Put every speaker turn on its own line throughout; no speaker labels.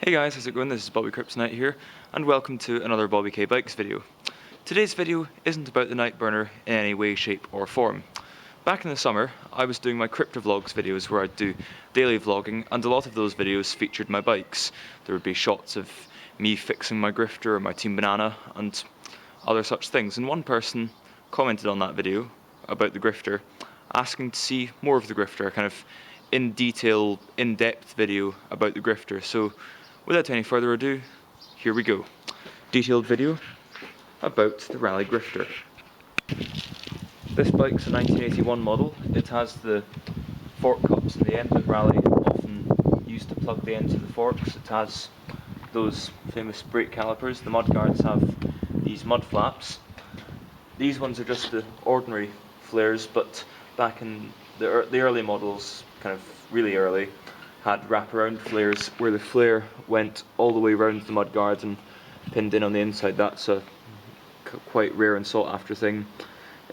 Hey guys, how's it going? This is BobbyKBikes here, and welcome to another BobbyKBikes video. Today's video isn't about the Nightburner in any way, shape or form. Back in the summer, I was doing my Grifter Vlogs videos where I'd do daily vlogging, and a lot of those videos featured my bikes. There would be shots of me fixing my Grifter or my Team Banana and other such things, and one person commented on that video about the Grifter, asking to see more of the Grifter, kind of in detail, in-depth video about the Grifter. So without any further ado, here we go. Detailed video about the Raleigh Grifter. This bike's a 1981 model. It has the fork cups in the end that Raleigh often used to plug the ends of the forks. It has those famous brake calipers. The mudguards have these mud flaps. These ones are just the ordinary flares, but back in the early models, kind of really early, had wraparound flares where the flare went all the way around the mudguard and pinned in on the inside. That's a quite rare and sought after thing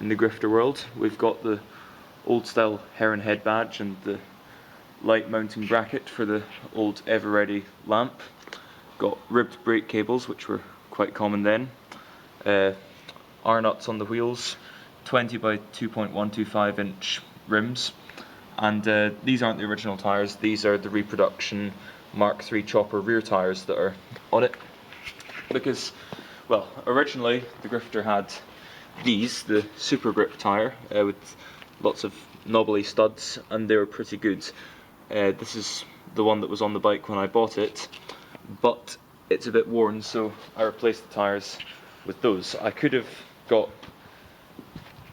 in the Grifter world. We've got the old style heron head badge and the light mounting bracket for the old ever ready lamp. Got ribbed brake cables, which were quite common then. R-nuts on the wheels, 20 by 2.125 inch rims. And these aren't the original tyres, these are the reproduction Mark III chopper rear tyres that are on it. Because, well, originally the Grifter had these, the Super Grip tyre, with lots of knobbly studs, and they were pretty good. This is the one that was on the bike when I bought it, but it's a bit worn, so I replaced the tyres with those. I could have got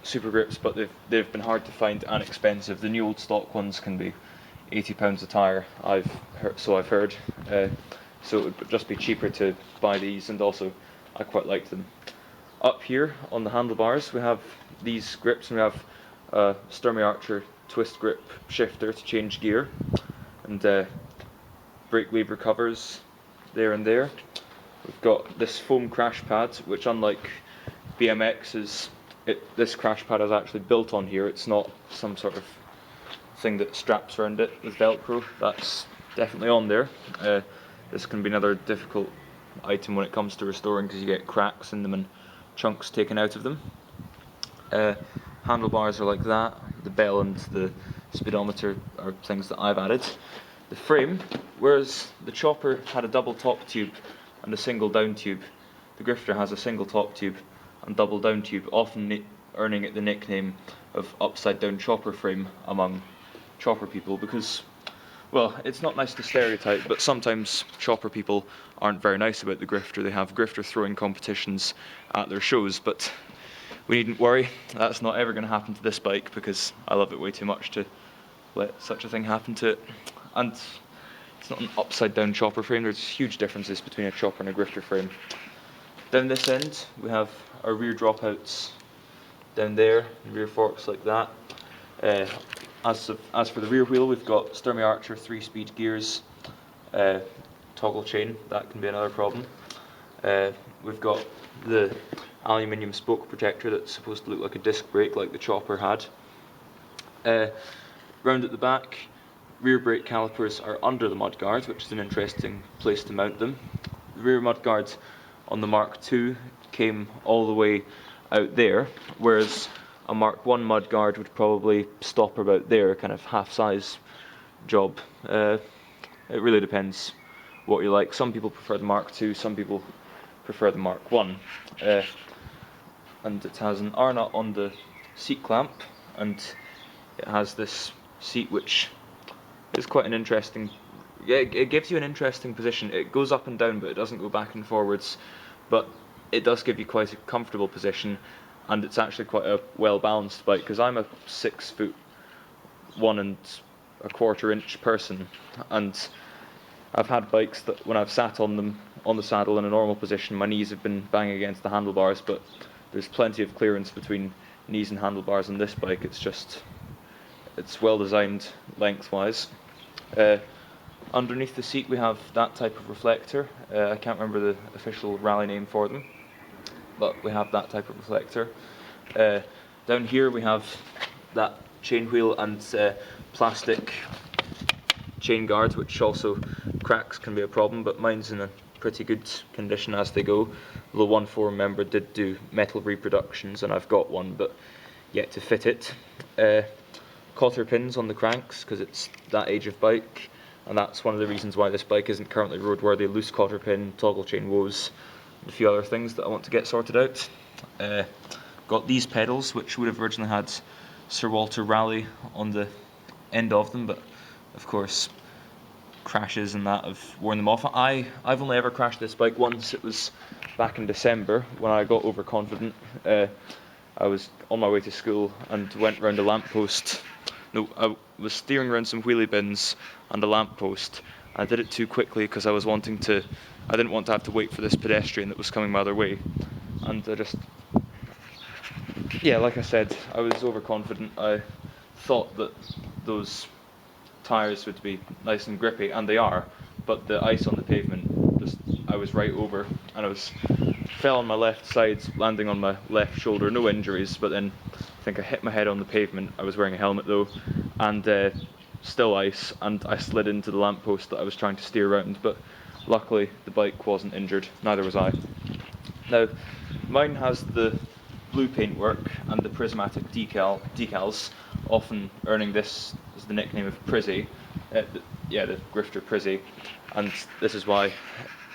Super Grips, but they've been hard to find and expensive. The new old stock ones can be £80 a tyre, I've heard. So it would just be cheaper to buy these, and also I quite like them. Up here on the handlebars we have these grips, and we have a Sturmey Archer twist grip shifter to change gear, and brake lever covers there and there. We've got this foam crash pad, which unlike BMX's, this crash pad is actually built on here. It's not some sort of thing that straps around it with Velcro. That's definitely on there. This can be another difficult item when it comes to restoring, because you get cracks in them and chunks taken out of them. Handlebars are like that. The bell and the speedometer are things that I've added. The frame, whereas the chopper had a double top tube and a single down tube, the Grifter has a single top tube and double down tube, often earning it the nickname of upside down chopper frame among chopper people, because, well, it's not nice to stereotype, but sometimes chopper people aren't very nice about the Grifter. They have Grifter throwing competitions at their shows, but we needn't worry, that's not ever going to happen to this bike, because I love it way too much to let such a thing happen to it. And it's not an upside down chopper frame. There's huge differences between a chopper and a Grifter frame. Down this end we have our rear dropouts down there, rear forks like that. As for the rear wheel, we've got Sturmey Archer 3-speed gears, toggle chain, that can be another problem. We've got the aluminium spoke protector that's supposed to look like a disc brake like the chopper had. Round at the back, rear brake calipers are under the mudguard, which is an interesting place to mount them. The rear mudguard on the Mark II came all the way out there, whereas a Mark I mudguard would probably stop about there, kind of half-size job. It really depends what you like. Some people prefer the Mark II, some people prefer the Mark I. And it has an R-nut on the seat clamp, and it has this seat which is quite an interesting, it gives you an interesting position. It goes up and down, but it doesn't go back and forwards, but it does give you quite a comfortable position, and it's actually quite a well balanced bike, because I'm a 6'1" and a quarter inch person, and I've had bikes that when I've sat on them on the saddle in a normal position, my knees have been banging against the handlebars, but there's plenty of clearance between knees and handlebars on this bike. It's well designed lengthwise. Underneath the seat we have that type of reflector. I can't remember the official Raleigh name for them, but we have that type of reflector. Down here we have that chain wheel and plastic chain guard, which also cracks can be a problem, but mine's in a pretty good condition as they go. The one forum member did do metal reproductions, and I've got one, but yet to fit it. Cotter pins on the cranks, because it's that age of bike, and that's one of the reasons why this bike isn't currently roadworthy. Loose cotter pin, toggle chain woes, and a few other things that I want to get sorted out. Got these pedals, which would have originally had Sir Walter Raleigh on the end of them, but of course crashes and that have worn them off. I've only ever crashed this bike once. It was back in December when I got overconfident. I was on my way to school and went round a lamppost. No, I was steering around some wheelie bins and a lamppost. I did it too quickly because I didn't want to have to wait for this pedestrian that was coming my other way. And like I said, I was overconfident. I thought that those tyres would be nice and grippy, and they are, but the ice on the pavement, I was right over, and fell on my left side, landing on my left shoulder, no injuries, but then I think I hit my head on the pavement. I was wearing a helmet though, and still ice, and I slid into the lamppost that I was trying to steer around, but luckily the bike wasn't injured, neither was I. Now, mine has the blue paintwork and the prismatic decals, often earning this as the nickname of Prizzy, the Grifter Prizzy, and this is why,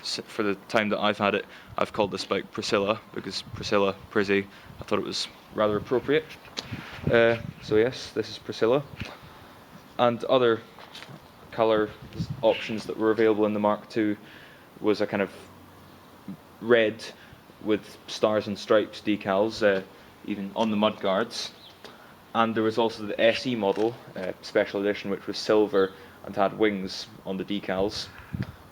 for the time that I've had it, I've called this bike Priscilla, because Priscilla, Prizzy, I thought it was rather appropriate. So yes, this is Priscilla, and other colour options that were available in the Mark II was a kind of red with stars and stripes decals, even on the mudguards. And there was also the SE model, special edition, which was silver and had wings on the decals.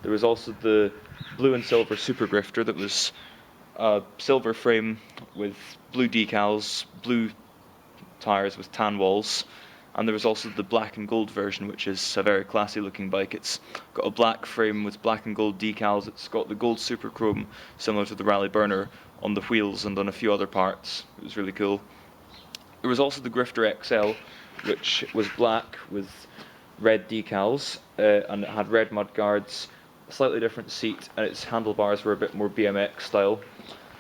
There was also the blue and silver Super Grifter that was a silver frame with blue decals, blue tyres with tan walls. And there was also the black and gold version, which is a very classy looking bike. It's got a black frame with black and gold decals. It's got the gold super chrome, similar to the Raleigh burner, on the wheels and on a few other parts. It was really cool. There was also the Grifter XL, which was black with red decals, and it had red mudguards, a slightly different seat, and its handlebars were a bit more BMX style.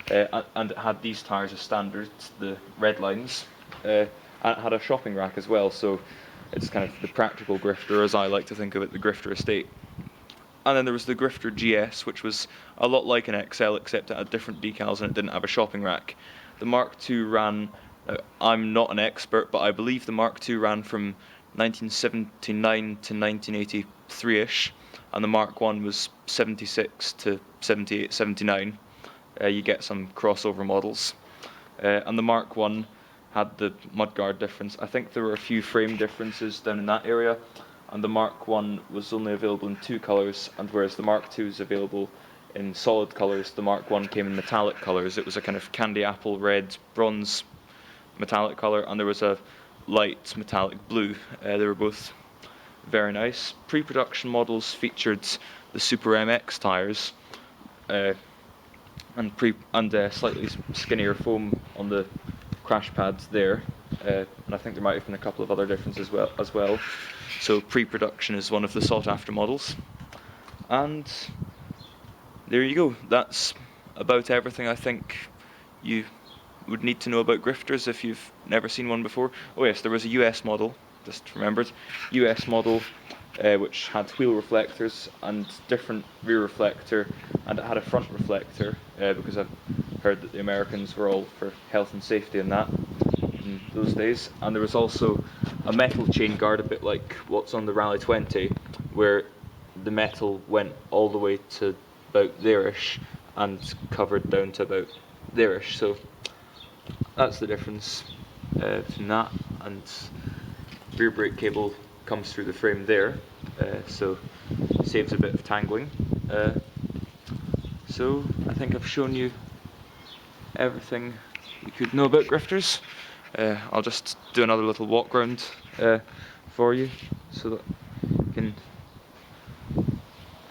And it had these tyres as standard, the red lines. And it had a shopping rack as well, so it's kind of the practical Grifter, as I like to think of it, the Grifter estate. And then there was the Grifter Gs, which was a lot like an XL, except it had different decals and it didn't have a shopping rack. The Mark II ran, I'm not an expert, but I believe the Mark II ran from 1979 to 1983-ish, and the Mark I was 76 to 78, 79. You get some crossover models. And the Mark I had the mudguard difference. I think there were a few frame differences down in that area, and the Mark I was only available in 2 colours, and whereas the Mark II is available in solid colours, the Mark I came in metallic colours. It was a kind of candy apple red, bronze metallic colour, and there was a light metallic blue. They were both very nice. Pre-production models featured the Super MX tyres, and slightly skinnier foam on the crash pads there, and I think there might have been a couple of other differences as well. So pre-production is one of the sought-after models, and there you go. That's about everything I think you would need to know about Grifters if you've never seen one before. Oh yes, there was a US model, just remembered, US model, which had wheel reflectors and different rear reflector, and it had a front reflector, because I've heard that the Americans were all for health and safety and that in those days. And there was also a metal chain guard, a bit like what's on the Raleigh 20, where the metal went all the way to about there-ish and covered down to about there-ish. So that's the difference between that, and rear brake cable comes through the frame there, so saves a bit of tangling. So I think I've shown you everything you could know about Grifters. I'll just do another little walk round for you so that you can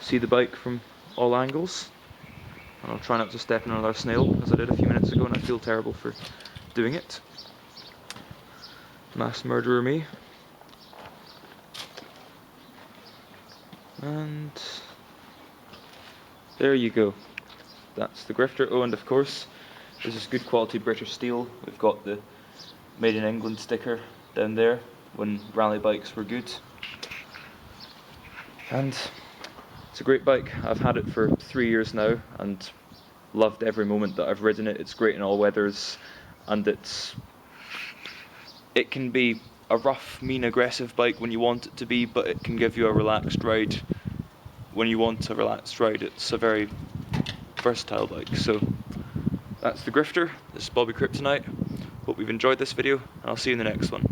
see the bike from all angles. And I'll try not to step in another snail, as I did a few minutes ago, and I feel terrible for doing it. Mass murderer me. And there you go. That's the Grifter. Oh, and of course, this is good quality British steel. We've got the Made in England sticker down there when Raleigh bikes were good. And it's a great bike. I've had it for 3 years now and loved every moment that I've ridden it. It's great in all weathers, and it can be a rough, mean, aggressive bike when you want it to be, but it can give you a relaxed ride when you want a relaxed ride. It's a very versatile bike. So that's the Grifter. This is Bobby Kryptonite. Hope you've enjoyed this video, and I'll see you in the next one.